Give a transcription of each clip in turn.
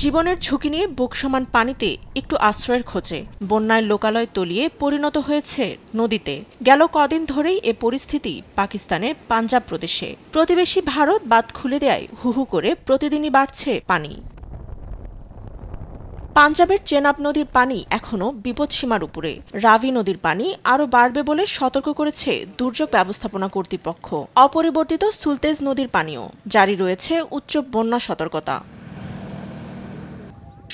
জীবনের ঝুঁকি নিয়ে বুক সমান পানিতে একটু আশ্রয়ের খোঁজে বন্যায় লোকালয় তলিয়ে পরিণত হয়েছে নদীতে। গেল কদিন ধরেই এ পরিস্থিতি পাকিস্তানের পাঞ্জাব প্রদেশে। প্রতিবেশী ভারত বাঁধ খুলে দেয় হু হু করে প্রতিদিনই বাড়ছে পানি। পাঞ্জাবের চেনাব নদীর পানি এখনও বিপদসীমার উপরে। রাভি নদীর পানি আরও বাড়বে বলে সতর্ক করেছে দুর্যোগ ব্যবস্থাপনা কর্তৃপক্ষ। অপরিবর্তিত সুলতেজ নদীর পানিও জারি রয়েছে উচ্চ বন্যা সতর্কতা।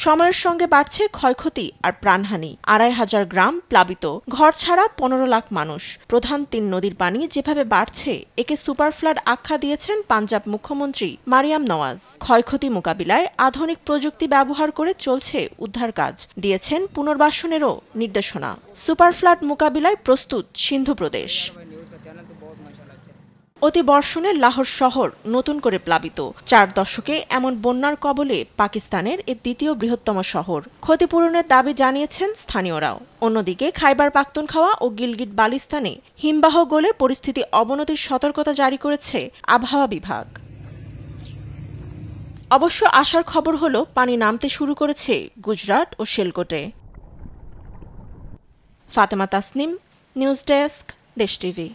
সময়ের সঙ্গে বাড়ছে ক্ষয়ক্ষতি আর প্রাণহানি। ২৫০০ গ্রাম প্লাবিত, ঘর ছাড়া ১৫ লাখ মানুষ। প্রধান ৩ নদীর পানি যেভাবে বাড়ছে একে সুপার ফ্লাড আখ্যা দিয়েছেন পাঞ্জাব মুখ্যমন্ত্রী মারিয়াম নওয়াজ। ক্ষয়ক্ষতি মোকাবিলায় আধুনিক প্রযুক্তি ব্যবহার করে চলছে উদ্ধার কাজ, দিয়েছেন পুনর্বাসনেরও নির্দেশনা। সুপার ফ্লাড মোকাবিলায় প্রস্তুত সিন্ধু প্রদেশ। অতি বর্ষণে লাহোর শহর নতুন করে প্লাবিত। ৪ দশকে এমন বন্যার কবলে পাকিস্তানের এ দ্বিতীয় বৃহত্তম শহর। ক্ষতিপূরণের দাবি জানিয়েছেন স্থানীয়রাও। অন্যদিকে খাইবার পাখতুনখাওয়া ও গিলগিট বালিস্তানে হিমবাহ গলে পরিস্থিতি অবনতির সতর্কতা জারি করেছে আবহাওয়া বিভাগ। অবশ্য আশার খবর হলো পানি নামতে শুরু করেছে গুজরাট ও শিলকোটে। ফাতেমা তাসনিম, নিউজ ডেস্ক, দেশ টিভি।